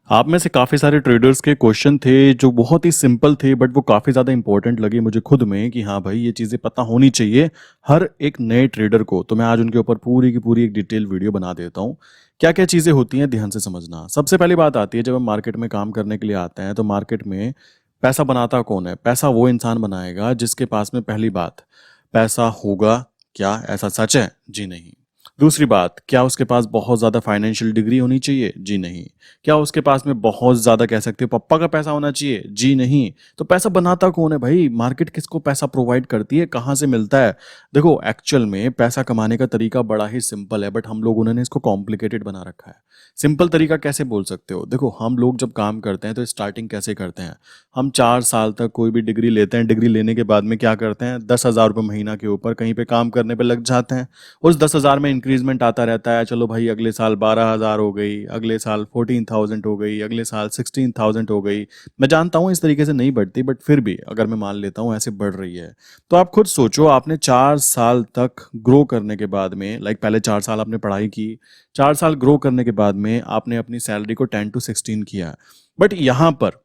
आप में से काफ़ी सारे ट्रेडर्स के क्वेश्चन थे जो बहुत ही सिंपल थे बट वो काफ़ी ज़्यादा इंपॉर्टेंट लगे मुझे खुद में कि हाँ भाई ये चीज़ें पता होनी चाहिए हर एक नए ट्रेडर को। तो मैं आज उनके ऊपर पूरी की पूरी एक डिटेल वीडियो बना देता हूँ। क्या क्या चीज़ें होती हैं ध्यान से समझना। सबसे पहली बात आती है जब हम मार्केट में काम करने के लिए आते हैं तो मार्केट में पैसा बनाता कौन है? पैसा वो इंसान बनाएगा जिसके पास में पहली बात पैसा होगा। क्या ऐसा सच है? जी नहीं। दूसरी बात, क्या उसके पास बहुत ज़्यादा फाइनेंशियल डिग्री होनी चाहिए? जी नहीं। क्या उसके पास में बहुत ज़्यादा कह सकते हो पप्पा का पैसा होना चाहिए? जी नहीं। तो पैसा बनाता कौन है भाई? मार्केट किसको पैसा प्रोवाइड करती है? कहाँ से मिलता है? देखो एक्चुअल में पैसा कमाने का तरीका बड़ा ही सिंपल है बट हम लोगों ने इसको कॉम्प्लिकेटेड बना रखा है। सिंपल तरीका कैसे बोल सकते हो? देखो हम लोग जब काम करते हैं तो स्टार्टिंग कैसे करते हैं? हम 4 साल तक कोई भी डिग्री लेते हैं। डिग्री लेने के बाद में क्या करते हैं? 10,000 रुपये महीना के ऊपर कहीं पे काम करने पे लग जाते हैं। उस 10,000 में इंक्रीजमेंट आता रहता है। चलो भाई अगले साल 12,000 हो गई, अगले साल 14,000 हो गई, अगले साल 16,000 हो गई। मैं जानता हूँ इस तरीके से नहीं बढ़ती बट फिर भी अगर मैं मान लेता हूँ ऐसे बढ़ रही है। तो आप खुद सोचो आपने 4 साल तक ग्रो करने के बाद में पहले 4 साल आपने पढ़ाई की, 4 साल ग्रो करने के बाद में आपने अपनी सैलरी को 10 to 16 किया। बट यहाँ पर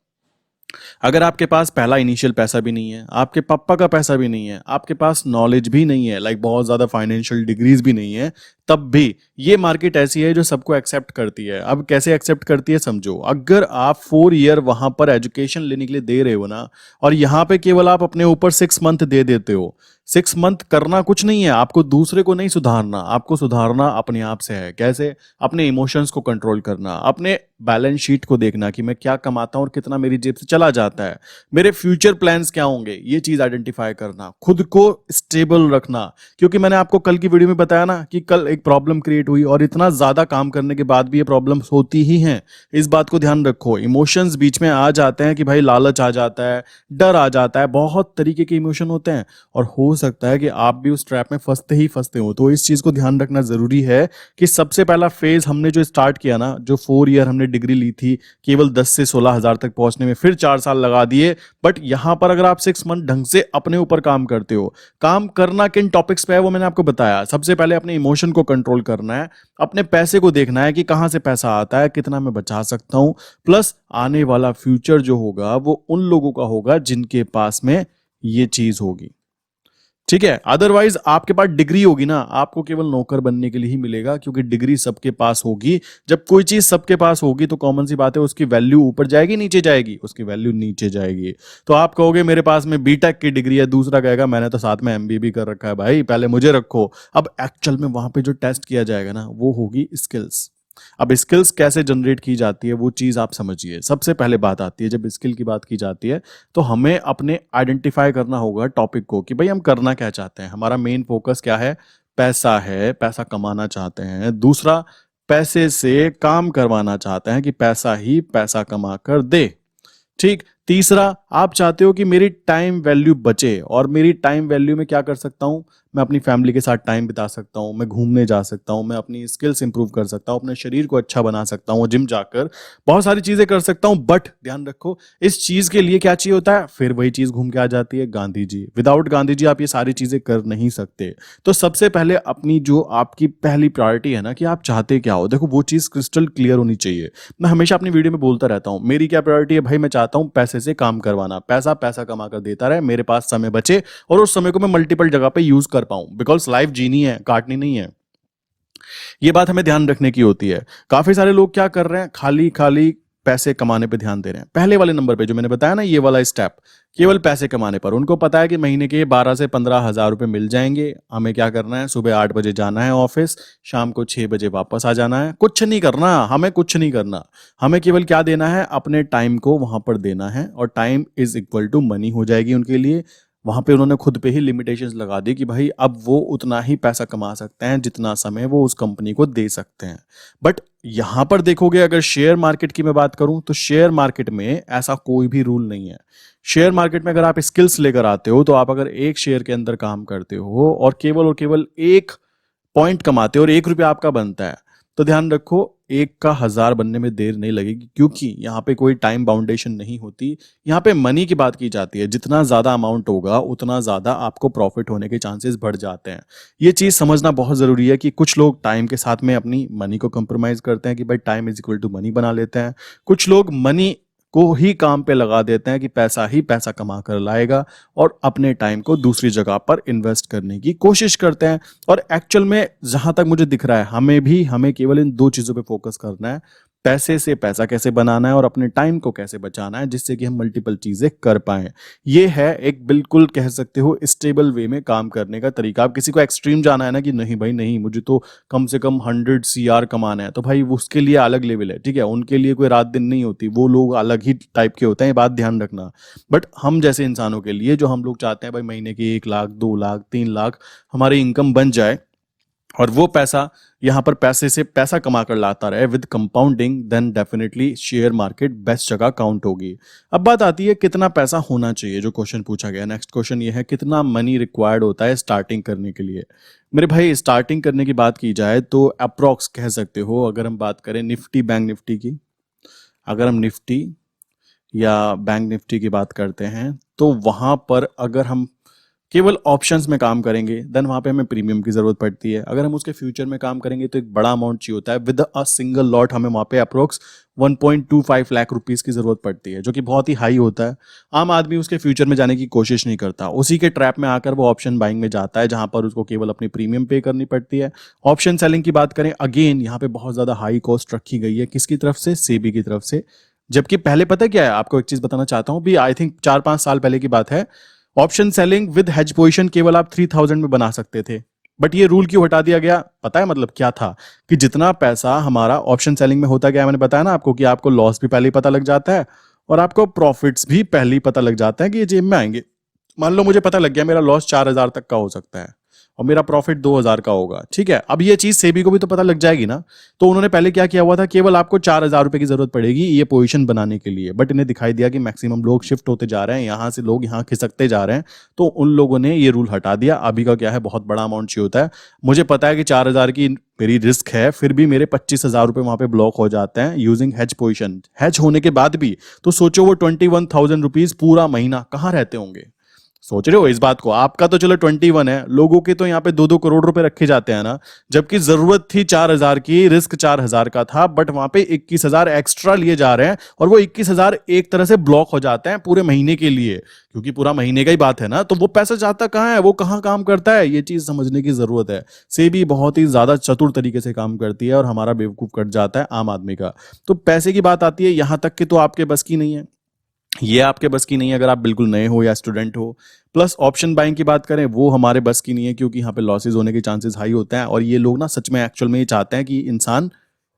अगर आपके पास पहला इनिशियल पैसा भी नहीं है, आपके पापा का पैसा भी नहीं है, आपके पास नॉलेज भी नहीं है, बहुत ज़्यादा फाइनेंशियल डिग्रीज भी नहीं है, तब भी ये मार्केट ऐसी है जो सबको एक्सेप्ट करती है। अब कैसे एक्सेप्ट करती है समझो। अगर आप 4 ईयर वहां पर एजुकेशन लेने के लिए दे रहे हो ना, और यहाँ पे केवल आप अपने ऊपर 6 मंथ दे देते हो। 6 मंथ करना कुछ नहीं है, आपको दूसरे को नहीं सुधारना, आपको सुधारना अपने आप से है। कैसे? अपने इमोशंस को कंट्रोल करना, अपने बैलेंस शीट को देखना कि मैं क्या कमाता हूं और कितना मेरी जेब से चला जाता है, मेरे फ्यूचर प्लान्स क्या होंगे, ये चीज आइडेंटिफाई करना, खुद को स्टेबल रखना। क्योंकि मैंने आपको कल की वीडियो में बताया ना कि कल एक प्रॉब्लम क्रिएट हुई और इतना ज्यादा काम करने के बाद भी ये प्रॉब्लम्स होती ही हैं। इस बात को ध्यान रखो। इमोशंस बीच में आ जाते हैं कि भाई लालच आ जाता है, डर आ जाता है, बहुत तरीके के इमोशन होते हैं और हो सकता है कि आप भी उस ट्रैप में फंसते ही फंसते हो। तो इस चीज को ध्यान रखना जरूरी है कि सबसे पहला फेज हमने जो स्टार्ट किया ना, जो 4 ईयर हमने डिग्री ली थी केवल 10 से 16 हजार तक पहुंचने में, फिर 4 साल लगा दिए। बट यहां पर अगर आप 6 मंथ ढंग से अपने ऊपर काम करते हो, काम करना किन टॉपिक्स पे है वो मैंने आपको बताया। सबसे पहले अपने इमोशन को कंट्रोल करना है, अपने पैसे को देखना है कि कहां से पैसा आता है, कितना मैं बचा सकता हूं, प्लस आने वाला फ्यूचर जो होगा वो उन लोगों का होगा जिनके पास में ये चीज होगी। ठीक है? अदरवाइज आपके पास डिग्री होगी ना, आपको केवल नौकर बनने के लिए ही मिलेगा, क्योंकि डिग्री सबके पास होगी। जब कोई चीज सबके पास होगी तो कॉमन सी बात है उसकी वैल्यू ऊपर जाएगी नीचे जाएगी? उसकी वैल्यू नीचे जाएगी। तो आप कहोगे मेरे पास में बीटेक की डिग्री है, दूसरा कहेगा मैंने तो साथ में एमबीए भी कर रखा है, भाई पहले मुझे रखो। अब एक्चुअल में वहां पे जो टेस्ट किया जाएगा ना वो होगी स्किल्स। अब स्किल्स कैसे जनरेट की जाती है वो चीज आप समझिए। सबसे पहले बात आती है जब स्किल की बात की जाती है तो हमें अपने आइडेंटिफाई करना होगा टॉपिक को कि भाई हम करना क्या चाहते हैं। हमारा मेन फोकस क्या है? पैसा है, पैसा कमाना चाहते हैं। दूसरा, पैसे से काम करवाना चाहते हैं कि पैसा ही पैसा कमा कर दे। ठीक। तीसरा, आप चाहते हो कि मेरी टाइम वैल्यू बचे, और मेरी टाइम वैल्यू में क्या कर सकता हूं? मैं अपनी फैमिली के साथ टाइम बिता सकता हूं, मैं घूमने जा सकता हूं, मैं अपनी स्किल्स इंप्रूव कर सकता हूं, अपने शरीर को अच्छा बना सकता हूं, जिम जाकर बहुत सारी चीजें कर सकता हूं। बट ध्यान रखो इस चीज के लिए क्या चाहिए होता है? फिर वही चीज घूम के आ जाती है, गांधी जी। विदाउट गांधी जी आप ये सारी चीजें कर नहीं सकते। तो सबसे पहले अपनी जो आपकी पहली प्रायोरिटी है ना कि आप चाहते क्या हो, देखो वो चीज क्रिस्टल क्लियर होनी चाहिए। मैं हमेशा अपनी वीडियो में बोलता रहता हूं मेरी क्या प्रायोरिटी है भाई। मैं चाहता हूं पैसे से काम करवाना, पैसा पैसा कमा कर देता रहे, मेरे पास समय बचे और उस समय को मैं मल्टीपल जगह पे यूज कर पाऊं। बिकॉज लाइफ जीनी है, काटनी नहीं है। ये बात हमें ध्यान रखने की होती है। काफी सारे लोग क्या कर रहे हैं, खाली खाली पैसे कमाने पे ध्यान दे रहे हैं। पहले वाले नंबर पे जो मैंने बताया ना, ये वाला स्टेप, केवल पैसे कमाने पर। उनको पता है कि महीने के 12 से 15 हजार रुपए मिल जाएंगे। हमें क्या करना है? सुबह 8 बजे जाना है ऑफिस, शाम को 6 बजे वापस आ जाना है। कुछ नहीं करना, हमें कुछ नहीं करना। हमें केवल क्या देना है? अपने टाइम को वहां पर देना है, और time is equal to money हो जाएगी उनके लिए। वहां पे उन्होंने खुद पे ही लिमिटेशंस लगा दी कि भाई अब वो उतना ही पैसा कमा सकते हैं जितना समय वो उस कंपनी को दे सकते हैं। बट यहां पर देखोगे, अगर शेयर मार्केट की मैं बात करूं तो शेयर मार्केट में ऐसा कोई भी रूल नहीं है। शेयर मार्केट में अगर आप स्किल्स लेकर आते हो तो आप अगर एक शेयर के अंदर काम करते हो और केवल 1 पॉइंट कमाते हो और 1 रुपया आपका बनता है, तो ध्यान रखो एक का 1000 बनने में देर नहीं लगेगी, क्योंकि यहाँ पे कोई टाइम बाउंडेशन नहीं होती। यहाँ पे मनी की बात की जाती है, जितना ज़्यादा अमाउंट होगा उतना ज़्यादा आपको प्रॉफिट होने के चांसेस बढ़ जाते हैं। ये चीज़ समझना बहुत ज़रूरी है कि कुछ लोग टाइम के साथ में अपनी मनी को कंप्रोमाइज़ करते हैं कि भाई time is equal to money बना लेते हैं। कुछ लोग मनी को ही काम पे लगा देते हैं कि पैसा ही पैसा कमा कर लाएगा, और अपने टाइम को दूसरी जगह पर इन्वेस्ट करने की कोशिश करते हैं। और एक्चुअल में जहां तक मुझे दिख रहा है, हमें केवल इन दो चीजों पे फोकस करना है, पैसे से पैसा कैसे बनाना है और अपने टाइम को कैसे बचाना है, जिससे कि हम मल्टीपल चीजें कर पाएं। ये है एक बिल्कुल कह सकते हो स्टेबल वे में काम करने का तरीका। आप किसी को एक्सट्रीम जाना है ना कि नहीं भाई नहीं, मुझे तो कम से कम 100 CR कमाना है, तो भाई उसके लिए अलग लेवल है, ठीक है, उनके लिए कोई रात दिन नहीं होती, वो लोग अलग ही टाइप के होते हैं, ये बात ध्यान रखना। बट हम जैसे इंसानों के लिए, जो हम लोग चाहते हैं भाई महीने की 1 लाख 2 लाख 3 लाख हमारी इनकम बन जाए, और वो पैसा यहाँ पर पैसे से पैसा कमा कर लाता रहे with compounding, then definitely share market best जगह काउंट होगी। अब बात आती है कितना पैसा होना चाहिए, जो क्वेश्चन पूछा गया। नेक्स्ट क्वेश्चन ये है, कितना मनी रिक्वायर्ड होता है स्टार्टिंग करने के लिए। मेरे भाई स्टार्टिंग करने की बात की जाए तो अप्रोक्स कह सकते हो, अगर हम बात करें निफ्टी बैंक निफ्टी की, अगर हम निफ्टी या बैंक निफ्टी की बात करते हैं, तो वहां पर अगर हम केवल ऑप्शंस में काम करेंगे, देन वहां पे हमें प्रीमियम की जरूरत पड़ती है। अगर हम उसके फ्यूचर में काम करेंगे तो एक बड़ा अमाउंट चाहिए होता है, विद अ सिंगल लॉट हमें वहां पे अप्रोक्स 1.25 लाख रुपीस की जरूरत पड़ती है, जो कि बहुत ही हाई होता है। आम आदमी उसके फ्यूचर में जाने की कोशिश नहीं करता, उसी के ट्रैप में आकर वो ऑप्शन बाइंग में जाता है, जहां पर उसको केवल अपनी प्रीमियम पे करनी पड़ती है। ऑप्शन सेलिंग की बात करें, अगेन यहाँ पे बहुत ज्यादा हाई कॉस्ट रखी गई है, किसकी तरफ से, सेबी की तरफ से। जबकि पहले पता है क्या है, आपको एक चीज बताना चाहता हूं, भी आई थिंक 4-5 साल पहले की बात है, option selling with hedge position केवल आप 3000 में बना सकते थे। बट ये रूल क्यों हटा दिया गया, पता है मतलब क्या था, कि जितना पैसा हमारा ऑप्शन सेलिंग में होता गया, मैंने बताया ना आपको, कि आपको लॉस भी पहले ही पता लग जाता है और आपको प्रॉफिट्स भी पहले ही पता लग जाता है कि ये जेब में आएंगे। मान लो मुझे पता लग गया मेरा लॉस 4000 तक का हो सकता है और मेरा प्रॉफिट 2000 का होगा, ठीक है। अब ये चीज सेबी को भी तो पता लग जाएगी ना, तो उन्होंने पहले क्या किया हुआ था, केवल आपको 4000 रुपए की जरूरत पड़ेगी ये पोजीशन बनाने के लिए। बट इन्हें दिखाई दिया कि मैक्सिमम लोग शिफ्ट होते जा रहे हैं, यहां से लोग यहाँ खिसकते जा रहे हैं, तो उन लोगों ने ये रूल हटा दिया। अभी का क्या है, बहुत बड़ा अमाउंट चाहिए होता है। मुझे पता है कि 4000 की मेरी रिस्क है, फिर भी मेरे 25,000 रुपए वहां पे ब्लॉक हो जाते हैं यूजिंग हेज पोजीशन। हेज होने के बाद भी तो सोचो वो 21,000 रुपीज पूरा महीना कहाँ रहते होंगे। सोच रहे हो इस बात को, आपका तो चलो 21 है, लोगों के तो यहाँ पे 2-2 करोड़ रुपए रखे जाते हैं ना, जबकि जरूरत थी 4000 की, रिस्क 4000 का था, बट वहां पे 21,000 एक्स्ट्रा लिए जा रहे हैं, और वो 21,000 एक तरह से ब्लॉक हो जाते हैं पूरे महीने के लिए, क्योंकि पूरा महीने का ही बात है ना, तो वो पैसा जाता कहाँ है, वो कहाँ काम करता है, ये चीज समझने की जरूरत है। सेबी बहुत ही ज्यादा चतुर तरीके से काम करती है और हमारा बेवकूफ कट जाता है आम आदमी का। तो पैसे की बात आती है, यहां तक कि तो आपके बस की नहीं है, ये आपके बस की नहीं है अगर आप बिल्कुल नए हो या स्टूडेंट हो। प्लस ऑप्शन बाइंग की बात करें, वो हमारे बस की नहीं है, क्योंकि यहाँ पे लॉसेज होने के चांसेस हाई होते हैं, और ये लोग ना सच में एक्चुअल में ये चाहते हैं कि इंसान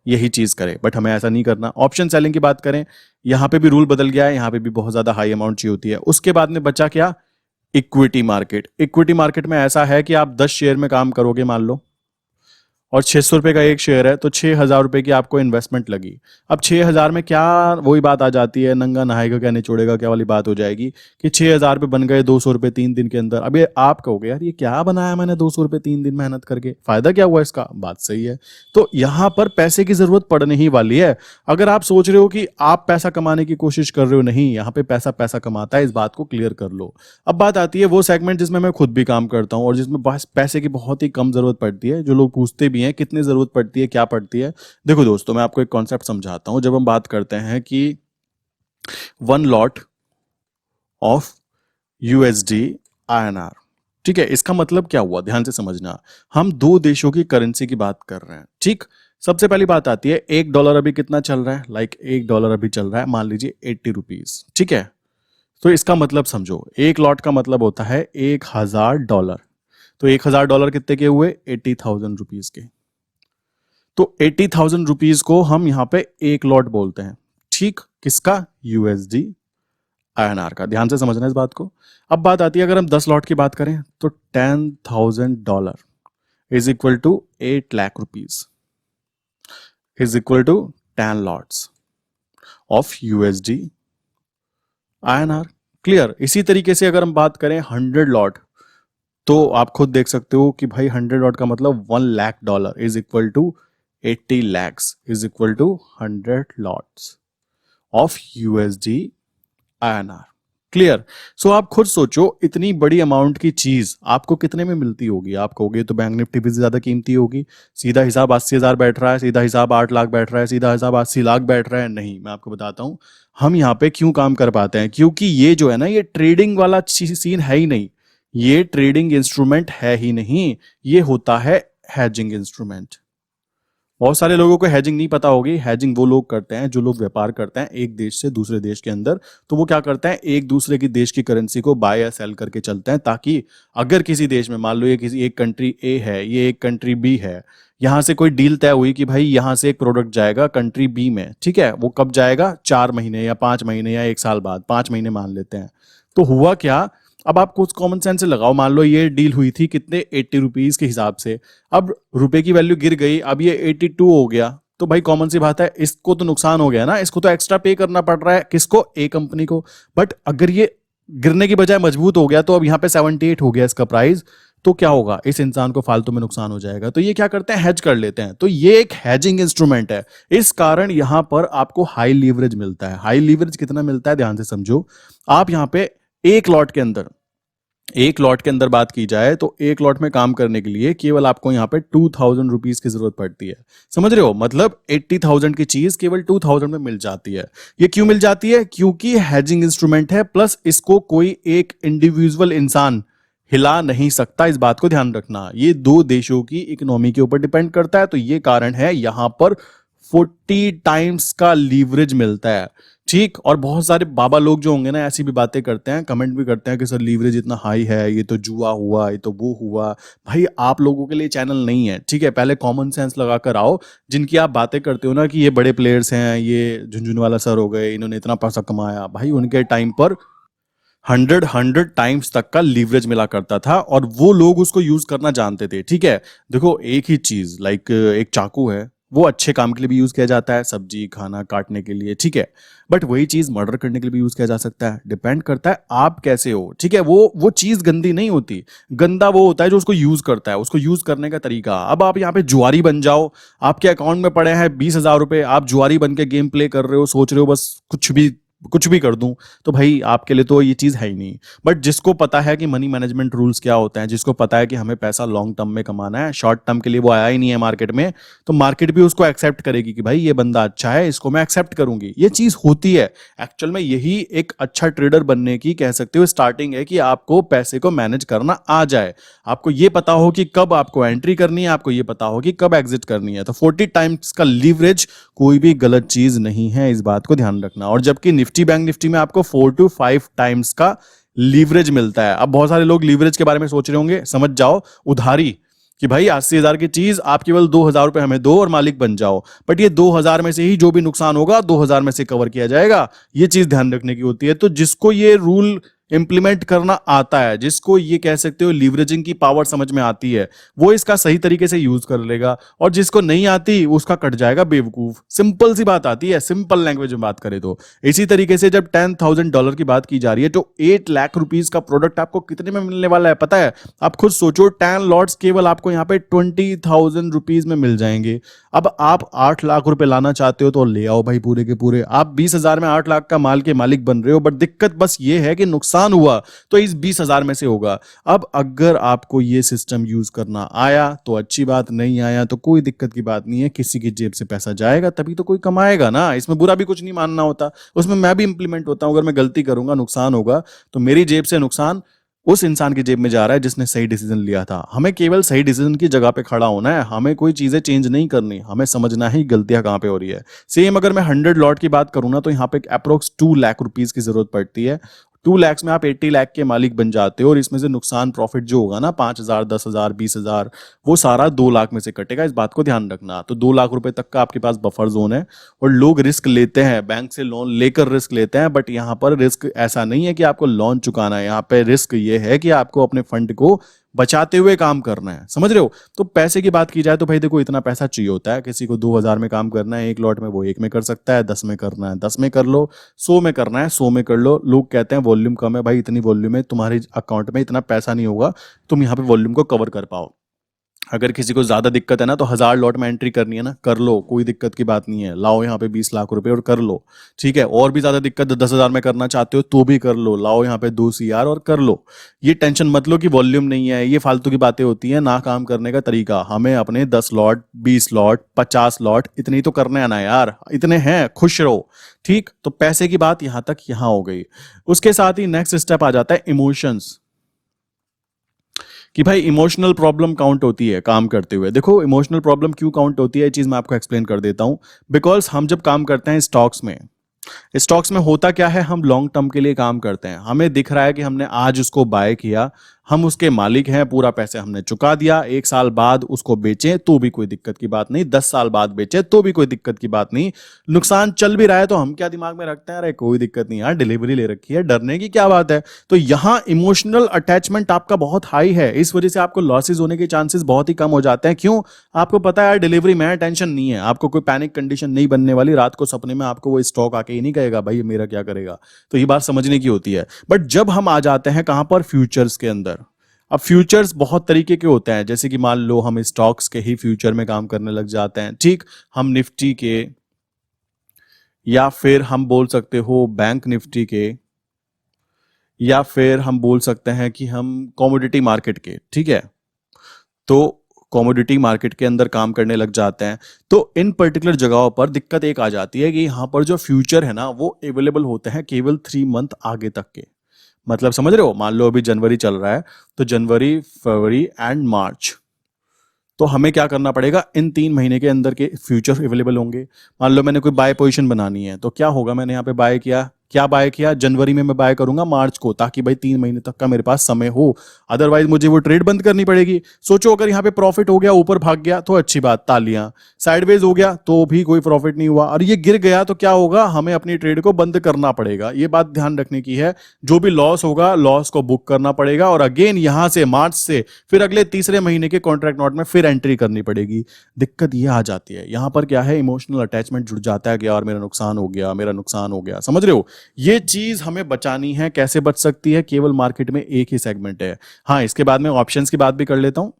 यही चीज करे, बट हमें ऐसा नहीं करना। ऑप्शन सेलिंग की बात करें, यहाँ पे भी रूल बदल गया है, यहाँ पे भी बहुत ज्यादा हाई अमाउंट चाहिए होती है। उसके बाद में बचा क्या, इक्विटी मार्केट। इक्विटी मार्केट में ऐसा है कि आप 10 शेयर में काम करोगे मान लो, और 600 रुपए का एक शेयर है, तो 6000 रुपए की आपको इन्वेस्टमेंट लगी। अब 6000 में क्या, वही बात आ जाती है, नंगा नहाएगा क्या निचोड़ेगा क्या वाली बात हो जाएगी, कि 6000 पे बन गए 200 रुपए 3 दिन के अंदर। अब ये आप कहोगे यार ये क्या बनाया मैंने 200 रुपए 3 दिन मेहनत करके, फायदा क्या हुआ इसका, बात सही है। तो यहां पर पैसे की जरूरत पड़ने ही वाली है। अगर आप सोच रहे हो कि आप पैसा कमाने की कोशिश कर रहे हो, नहीं, यहाँ पे पैसा पैसा कमाता है, इस बात को क्लियर कर लो। अब बात आती है वो सेगमेंट जिसमें मैं खुद भी काम करता हूँ और जिसमें बस पैसे की बहुत ही कम जरूरत पड़ती है। जो लोग पूछते भी हैं कितनी जरूरत पड़ती है, क्या पड़ती है, देखो दोस्तों मैं आपको एक कॉन्सेप्ट समझाता हूं। जब हम बात करते हैं कि 1 लॉट ऑफ यूएसडी INR, ठीक है, इसका मतलब क्या हुआ, ध्यान से समझना। हम दो देशों की करेंसी की बात कर रहे हैं, ठीक। सबसे पहली बात आती है $1 अभी कितना चल रहा है, लाइक $1 अभी चल रहा है मान लीजिए 80 रुपीज, ठीक है। तो इसका मतलब समझो, एक लॉट का मतलब होता है $1000। तो $1000 कितने के हुए, 80,000 रुपीज के। तो 80,000 रुपीज को हम यहां पे एक लॉट बोलते हैं, ठीक, किसका, यूएसडी INR का। ध्यान से समझना इस बात को। अब बात आती है अगर हम 10 लॉट की बात करें, तो $10,000 is equal to 8 lakh rupees, is equal to 10 lots of USD INR। Clear. इसी तरीके से अगर हम बात करें 100 लॉट, तो आप खुद देख सकते हो कि भाई 100 लॉट का मतलब $1 lakh is equal to 80 lakhs is equal to 100 lots of USD INR। Clear. So आप खुद सोचो, इतनी बड़ी अमाउंट की चीज आपको कितने में मिलती होगी? आप कहोगे तो बैंक निफ्टी भी ज्यादा कीमती होगी, सीधा हिसाब 80,000 बैठ रहा है, सीधा हिसाब 8 लाख बैठ रहा है, सीधा हिसाब 80 लाख बैठ रहा है। नहीं, मैं आपको बताता हूं हम यहाँ पे क्यों काम कर पाते हैं। क्योंकि ये जो है ना, ये ट्रेडिंग वाला सीन है ही नहीं, ये ट्रेडिंग इंस्ट्रूमेंट है ही नहीं, ये होता है हैजिंग इंस्ट्रूमेंट। बहुत सारे लोगों को हैजिंग नहीं पता होगी। हैजिंग वो लोग करते हैं जो लोग व्यापार करते हैं एक देश से दूसरे देश के अंदर। तो वो क्या करते हैं, एक दूसरे की देश की करेंसी को बाय या सेल करके चलते हैं, ताकि अगर किसी देश में, मान लो ये किसी एक कंट्री ए है, ये एक कंट्री बी है, यहां से कोई डील तय हुई कि भाई यहां से एक प्रोडक्ट जाएगा कंट्री बी में, ठीक है, वो कब जाएगा, 4 महीने या 5 महीने या 1 साल बाद, 5 महीने मान लेते हैं। तो हुआ क्या, अब आप कुछ कॉमन सेंस से लगाओ, मान लो ये डील हुई थी कितने, 80 रुपीज के हिसाब से। अब रुपए की वैल्यू गिर गई, अब ये 82 हो गया, तो भाई कॉमन सी बात है, इसको तो नुकसान हो गया ना, इसको तो एक्स्ट्रा पे करना पड़ रहा है, किसको, ए कंपनी को। बट अगर ये गिरने की बजाय मजबूत हो गया, तो अब यहाँ पे 78 हो गया इसका प्राइस, तो क्या होगा, इस इंसान को फालतू में नुकसान हो जाएगा। तो ये क्या करते हैं, हेज कर लेते हैं। तो ये एक हेजिंग इंस्ट्रूमेंट है। इस कारण यहां पर आपको हाई लीवरेज मिलता है। हाई लीवरेज कितना मिलता है, ध्यान से समझो। आप यहां पे एक लॉट के अंदर, एक लॉट के अंदर बात की जाए तो एक लॉट में काम करने के लिए केवल आपको यहां पे 2000 रुपीज की जरूरत पड़ती है। समझ रहे हो, मतलब 80,000 की चीज केवल 2000 में मिल जाती है। ये क्यों मिल जाती है, क्योंकि हैजिंग इंस्ट्रूमेंट है, प्लस इसको कोई एक इंडिविजुअल इंसान हिला नहीं सकता। इस बात को ध्यान रखना, ये दो देशों की इकोनॉमी के ऊपर डिपेंड करता है। तो ये कारण है यहां पर 40 टाइम्स का लीवरेज मिलता है। ठीक। और बहुत सारे बाबा लोग जो होंगे ना, ऐसी भी बातें करते हैं, कमेंट भी करते हैं कि सर लीवरेज इतना हाई है, ये तो जुआ हुआ, ये तो वो हुआ। भाई आप लोगों के लिए चैनल नहीं है, ठीक है, पहले कॉमन सेंस लगा कर आओ। जिनकी आप बातें करते हो ना कि ये बड़े प्लेयर्स हैं, ये झुंझुनवाला सर हो गए, इन्होंने इतना पैसा कमाया, भाई उनके टाइम पर 100 टाइम्स तक का लीवरेज मिला करता था, और वो लोग उसको यूज करना जानते थे। ठीक है, देखो एक ही चीज, लाइक एक चाकू है, वो अच्छे काम के लिए भी यूज किया जाता है, सब्जी खाना काटने के लिए, ठीक है, बट वही चीज मर्डर करने के लिए भी यूज किया जा सकता है। डिपेंड करता है आप कैसे हो। ठीक है, वो चीज गंदी नहीं होती, गंदा वो होता है जो उसको यूज करता है, उसको यूज करने का तरीका। अब आप यहाँ पे जुआरी बन जाओ, आपके अकाउंट में पड़े हैं 20,000 रुपए, आप जुआरी बन के गेम प्ले कर रहे हो, सोच रहे हो बस कुछ भी कर दूं, तो भाई आपके लिए तो ये चीज है ही नहीं। बट जिसको पता है कि मनी मैनेजमेंट रूल्स क्या होते हैं, जिसको पता है कि हमें पैसा लॉन्ग टर्म में कमाना है, शॉर्ट टर्म के लिए वो आया ही नहीं है मार्केट में, तो मार्केट भी उसको एक्सेप्ट करेगी कि भाई ये बंदा अच्छा है, इसको मैं एक्सेप्ट करूंगी। ये चीज होती है एक्चुअल में। यही एक अच्छा ट्रेडर बनने की कह सकते हो स्टार्टिंग है, कि आपको पैसे को मैनेज करना आ जाए, आपको ये पता हो कि कब आपको एंट्री करनी है, आपको ये पता हो कि कब एग्जिट करनी है। तो 40 टाइम्स का लीवरेज कोई भी गलत चीज नहीं है, इस बात को ध्यान रखना। और जबकि निफ्टी बैंक निफ्टी में आपको 4 to 5 टाइम्स का लीवरेज मिलता है। अब बहुत सारे लोग लीवरेज के बारे में सोच रहे होंगे, समझ जाओ उधारी, कि भाई 80,000 की चीज आप केवल 2,000 रुपए हमें दो और मालिक बन जाओ। बट ये 2,000 में से ही जो भी नुकसान होगा 2,000 में से कवर किया जाएगा, ये चीज ध्यान रखने की होती है। तो जिसको ये रूल इंप्लीमेंट करना आता है, जिसको ये कह सकते हो लीवरेजिंग की पावर समझ में आती है, वो इसका सही तरीके से यूज कर लेगा, और जिसको नहीं आती उसका कट जाएगा बेवकूफ। सिंपल सी बात आती है, सिंपल लैंग्वेज में बात करें तो। इसी तरीके से जब $10,000 की बात की जा रही है, तो 8 लाख रुपीज का प्रोडक्ट आपको कितने में मिलने वाला है पता है? आप खुद सोचो, 10 लॉट्स केवल आपको यहाँ पे 20,000 रुपीज में मिल जाएंगे। अब आप 8 लाख रुपए लाना चाहते हो तो ले आओ भाई पूरे के पूरे। आप 20,000 में 8 लाख का माल के मालिक बन रहे हो, बट दिक्कत बस ये है कि नुकसान हुआ तो इस 20,000 में से होगा। अब अगर आपको ये सिस्टम यूज करना आया तो अच्छी बात, नहीं आया तो कोई दिक्कत की बात नहीं है, किसी की जेब से पैसा जाएगा तभी तो कोई कमाएगा ना, इसमें बुरा भी कुछ नहीं मानना होता, उसमें मैं भी इंप्लीमेंट होता हूं। अगर मैं गलती करूंगा, नुकसान होगा, तो मेरी जेब से नुकसान उस इंसान की जेब में जा रहा है जिसने सही डिसीजन लिया था। हमें केवल सही डिसीजन की जगह पे खड़ा होना है, हमें कोई चीजें चेंज नहीं करनी, हमें समझना ही गलतियां कहां पे हो रही है। सेम अगर मैं 100 लॉट की बात करूं ना, तो यहाँ पे अप्रोक्स 2 लाख रुपीज की जरूरत पड़ती है। 2 लाख में आप 80 लाख के मालिक बन जाते हो, और इसमें से नुकसान प्रॉफिट जो होगा ना, 5,000 10,000 20,000, वो सारा 2 लाख में से कटेगा। इस बात को ध्यान रखना। तो 2 लाख रुपए तक का आपके पास बफर जोन है, और लोग रिस्क लेते हैं, बैंक से लोन लेकर रिस्क लेते हैं, बट यहाँ पर रिस्क ऐसा नहीं है कि आपको लोन चुकाना है, यहाँ पे रिस्क ये है कि आपको अपने फंड को बचाते हुए काम करना है। समझ रहे हो? तो पैसे की बात की जाए तो भाई देखो, इतना पैसा चाहिए होता है। किसी को 2,000 में काम करना है एक लॉट में, वो 1 में कर सकता है, 10 में करना है 10 में कर लो, 100 में करना है 100 में कर लो। लोग कहते हैं वॉल्यूम कम है, भाई इतनी वॉल्यूम है, तुम्हारे अकाउंट में इतना पैसा नहीं होगा तुम यहाँ पे वॉल्यूम को कवर कर पाओ। अगर किसी को ज्यादा दिक्कत है ना तो 1,000 लॉट में एंट्री करनी है ना, कर लो, कोई दिक्कत की बात नहीं है, लाओ यहाँ पे 20 लाख रुपए और कर लो। ठीक है, और भी ज्यादा दिक्कत 10,000 में करना चाहते हो तो भी कर लो, लाओ यहाँ पे 2 CR और कर लो। ये टेंशन मत लो कि वॉल्यूम नहीं है, ये फालतू की बातें होती हैं ना। काम करने का तरीका, हमें अपने 10 लॉट 20 लॉट 50 लॉट इतने ही तो करने आना है यार, इतने हैं, खुश रहो। ठीक, तो पैसे की बात यहां तक यहां हो गई। उसके साथ ही नेक्स्ट स्टेप आ जाता है इमोशंस, कि भाई इमोशनल प्रॉब्लम काउंट होती है काम करते हुए। देखो इमोशनल प्रॉब्लम क्यों काउंट होती है, ये चीज मैं आपको एक्सप्लेन कर देता हूं। बिकॉज हम जब काम करते हैं स्टॉक्स में होता क्या है, हम लॉन्ग टर्म के लिए काम करते हैं। हमें दिख रहा है कि हमने आज उसको बाय किया, हम उसके मालिक हैं, पूरा पैसे हमने चुका दिया, 1 साल बाद उसको बेचें तो भी कोई दिक्कत की बात नहीं, 10 साल बाद बेचें तो भी कोई दिक्कत की बात नहीं, नुकसान चल भी रहा है तो हम क्या दिमाग में रखते हैं, अरे कोई दिक्कत नहीं यार, डिलीवरी ले रखी है, डरने की क्या बात है। तो यहां इमोशनल अटैचमेंट आपका बहुत हाई है, इस वजह से आपको लॉसेज होने के चांसेस बहुत ही कम हो जाते हैं। क्यों? आपको पता है यार डिलीवरी में टेंशन नहीं है, आपको कोई पैनिक कंडीशन नहीं बनने वाली, रात को सपने में आपको वो स्टॉक आके ही नहीं कहेगा भाई ये मेरा क्या करेगा। तो ये बात समझने की होती है। बट जब हम आ जाते हैं कहां पर, फ्यूचर्स के अंदर। अब फ्यूचर्स बहुत तरीके के होते हैं, जैसे कि मान लो हम स्टॉक्स के ही फ्यूचर में काम करने लग जाते हैं। ठीक, हम निफ्टी के, या फिर हम बोल सकते हो बैंक निफ्टी के, या फिर हम बोल सकते हैं कि हम कमोडिटी मार्केट के। ठीक है, तो कमोडिटी मार्केट के अंदर काम करने लग जाते हैं। तो इन पर्टिकुलर जगहों पर दिक्कत एक आ जाती है कि यहाँ पर जो फ्यूचर है ना वो अवेलेबल होते हैं केवल 3 मंथ आगे तक के। मतलब समझ रहे हो, मान लो अभी जनवरी चल रहा है, तो जनवरी फरवरी एंड मार्च, तो हमें क्या करना पड़ेगा, इन 3 महीने के अंदर के फ्यूचर अवेलेबल होंगे। मान लो मैंने कोई बाय पोजीशन बनानी है, तो क्या होगा, मैंने यहाँ पे बाय किया, क्या बाय किया, जनवरी में मैं बाय करूंगा मार्च को, ताकि भाई 3 महीने तक का मेरे पास समय हो, अदरवाइज मुझे वो ट्रेड बंद करनी पड़ेगी। सोचो अगर यहाँ पे प्रॉफिट हो गया, ऊपर भाग गया तो अच्छी बात, तालियां, साइडवेज हो गया तो भी कोई प्रॉफिट नहीं हुआ, और ये गिर गया तो क्या होगा, हमें अपनी ट्रेड को बंद करना पड़ेगा। ये बात ध्यान रखने की है, जो भी लॉस होगा लॉस को बुक करना पड़ेगा, और अगेन यहां से मार्च से फिर अगले तीसरे महीने के कॉन्ट्रैक्ट नोट में फिर एंट्री करनी पड़ेगी। दिक्कत ये आ जाती है, यहां पर क्या है, इमोशनल अटैचमेंट जुड़ जाता है कि यार मेरा नुकसान हो गया, मेरा नुकसान हो गया। समझ रहे हो, ये चीज हमें बचानी है। कैसे बच सकती है, केवल मार्केट में एक ही सेगमेंट है। हाँ, इसके बाद में ऑप्शंस की बात भी कर लेता हूं।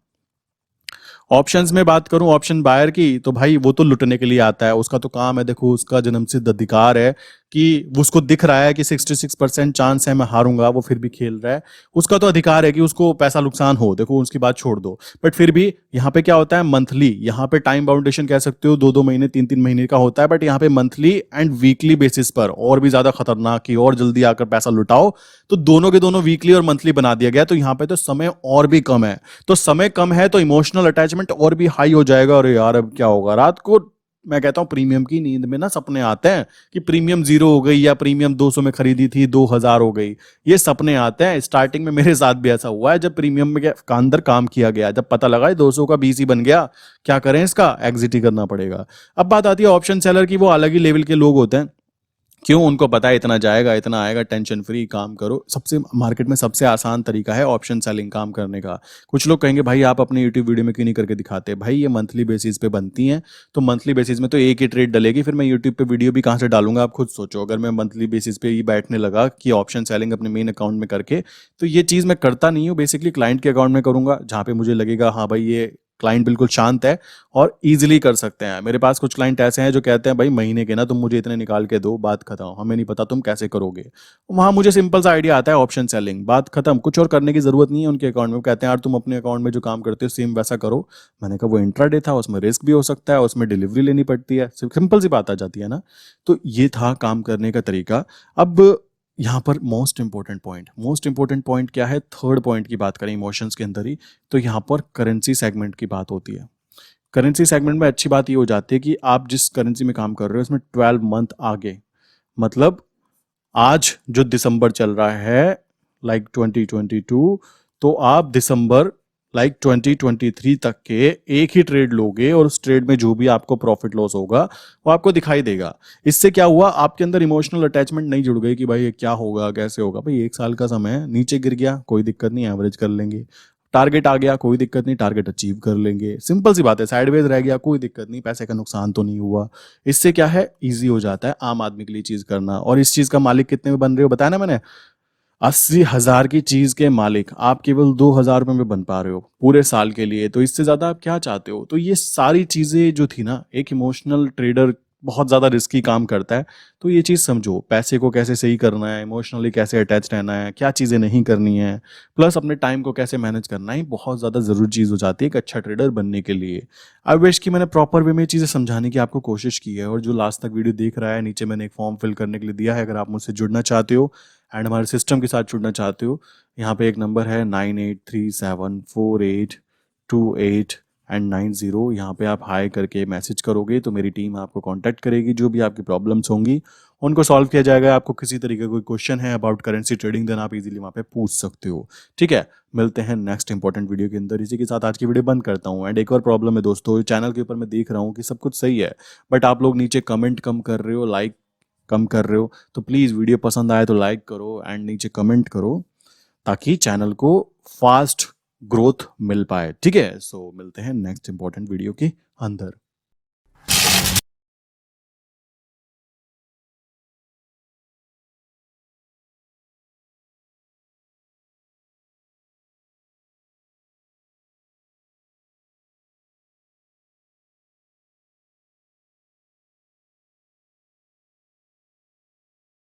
ऑप्शंस में बात करूं ऑप्शन बायर की, तो भाई वो तो लुटने के लिए आता है, उसका तो काम है, देखो उसका जन्मसिद्ध अधिकार है कि उसको दिख रहा है कि 66% चांस है मैं हारूंगा, वो फिर भी खेल रहा है। उसका तो अधिकार है कि उसको पैसा नुकसान हो, देखो उसकी बात छोड़ दो। बट फिर भी यहाँ पे क्या होता है, मंथली, यहाँ पे टाइम बाउंडेशन कह सकते हो, 2-2 महीने 3-3 महीने का होता है, बट यहाँ पे मंथली एंड वीकली बेसिस पर, और भी ज्यादा खतरनाक कि और जल्दी आकर पैसा लुटाओ, तो दोनों के दोनों वीकली और मंथली बना दिया गया। तो यहाँ पे तो समय और भी कम है, तो समय कम है तो इमोशनल अटैचमेंट और भी हाई हो जाएगा। और यार अब क्या होगा, रात को मैं कहता हूं प्रीमियम की नींद में ना सपने आते हैं कि प्रीमियम 0 हो गई, या प्रीमियम 200 में खरीदी थी 2,000 हो गई। ये सपने आते हैं। स्टार्टिंग में मेरे साथ भी ऐसा हुआ है, जब प्रीमियम में का अंदर काम किया गया, जब पता लगा 200 का 20 ही बन गया, क्या करें, इसका एग्जिट ही करना पड़ेगा। अब बात आती है ऑप्शन सेलर की, वो अलग ही लेवल के लोग होते हैं। क्यों? उनको पता है इतना जाएगा इतना आएगा, टेंशन फ्री काम करो। सबसे मार्केट में सबसे आसान तरीका है ऑप्शन सेलिंग काम करने का। कुछ लोग कहेंगे भाई आप अपने यूट्यूब वीडियो में क्यों नहीं करके दिखाते, भाई ये मंथली बेसिस पे बनती हैं, तो मंथली बेसिस में तो एक ही ट्रेड डलेगी, फिर मैं यूट्यूब पे वीडियो भी कहाँ से डालूंगा, आप खुद सोचो। अगर मैं मंथली बेसिस पे ही बैठने लगा कि ऑप्शन सेलिंग अपने मेन अकाउंट में करके, तो ये चीज़ मैं करता नहीं हूँ। बेसिकली क्लाइंट के अकाउंट में करूंगा, जहाँ पे मुझे लगेगा हाँ भाई ये क्लाइंट बिल्कुल शांत है और इजीली कर सकते हैं। मेरे पास कुछ क्लाइंट ऐसे हैं जो कहते हैं भाई महीने के ना तुम मुझे इतने निकाल के दो, बात खत्म, हमें नहीं पता तुम कैसे करोगे। वहां मुझे सिंपल सा आइडिया आता है ऑप्शन सेलिंग, बात खत्म, कुछ और करने की जरूरत नहीं है उनके अकाउंट में। वो कहते हैं यार तुम अपने अकाउंट में जो काम करते हो सेम वैसा करो। मैंने कहा वो इंट्राडे था, उसमें रिस्क भी हो सकता है, उसमें डिलीवरी लेनी पड़ती है, सिंपल सी बात आ जाती है ना। तो ये था काम करने का तरीका। अब यहाँ पर मोस्ट इंपॉर्टेंट पॉइंट क्या है, थर्ड पॉइंट की बात करें इमोशंस के अंदर ही, तो यहाँ पर करेंसी सेगमेंट की बात होती है। करेंसी सेगमेंट में अच्छी बात ये हो जाती है कि आप जिस करेंसी में काम कर रहे हो उसमें 12 मंथ आगे, मतलब आज जो दिसंबर चल रहा है लाइक 2022, तो आप दिसंबर लाइक 2023 तक के एक ही ट्रेड लोगे, और उस ट्रेड में जो भी आपको प्रॉफिट लॉस होगा वो आपको दिखाई देगा। इससे क्या हुआ, आपके अंदर इमोशनल अटैचमेंट नहीं जुड़ गई कि भाई ये क्या होगा कैसे होगा। भाई 1 साल का समय है, नीचे गिर गया कोई दिक्कत नहीं, एवरेज कर लेंगे। टारगेट आ गया कोई दिक्कत नहीं, टारगेट अचीव कर लेंगे, सिंपल सी बात है। साइडवेज रह गया कोई दिक्कत नहीं, पैसे का नुकसान तो नहीं हुआ। इससे क्या है, इजी हो जाता है आम आदमी के लिए चीज करना। और इस चीज का मालिक कितने में बन रहे हो बताया ना मैंने, 80,000 की चीज के मालिक आप केवल 2,000 रुपए में बन पा रहे हो पूरे साल के लिए, तो इससे ज्यादा आप क्या चाहते हो? तो ये सारी चीजें जो थी ना, एक इमोशनल ट्रेडर बहुत ज्यादा रिस्की काम करता है। तो ये चीज समझो, पैसे को कैसे सही करना है, इमोशनली कैसे अटैच रहना है, क्या चीजें नहीं करनी है, प्लस अपने टाइम को कैसे मैनेज करना है, ये बहुत ज्यादा जरूरी चीज हो जाती है एक अच्छा ट्रेडर बनने के लिए। आई विश कि मैंने प्रॉपर वे में ये चीजें समझाने की आपको कोशिश की है। और जो लास्ट तक वीडियो देख रहा है, नीचे मैंने एक फॉर्म फिल करने के लिए दिया है, अगर आप मुझसे जुड़ना चाहते हो एंड हमारे सिस्टम के साथ जुड़ना चाहते हो, यहाँ पे एक नंबर है 98374828 यहाँ पे आप हाई करके मैसेज करोगे तो मेरी टीम आपको कांटेक्ट करेगी। जो भी आपकी प्रॉब्लम्स होंगी उनको सॉल्व किया जाएगा। आपको किसी तरीके का कोई क्वेश्चन है अबाउट करेंसी ट्रेडिंग, देन आप इजीली वहाँ पे पूछ सकते हो। ठीक है, मिलते हैं नेक्स्ट इंपॉर्टेंट वीडियो के अंदर। इसी के साथ आज की वीडियो बंद करता हूँ। एंड एक और प्रॉब्लम है दोस्तों, चैनल के ऊपर मैं देख रहा हूँ कि सब कुछ सही है, बट आप लोग नीचे कमेंट कम कर रहे हो, लाइक कम कर रहे हो। तो प्लीज़ वीडियो पसंद आए तो लाइक करो एंड नीचे कमेंट करो, ताकि चैनल को फास्ट ग्रोथ मिल पाए। ठीक है, सो मिलते हैं नेक्स्ट इंपॉर्टेंट वीडियो के अंदर।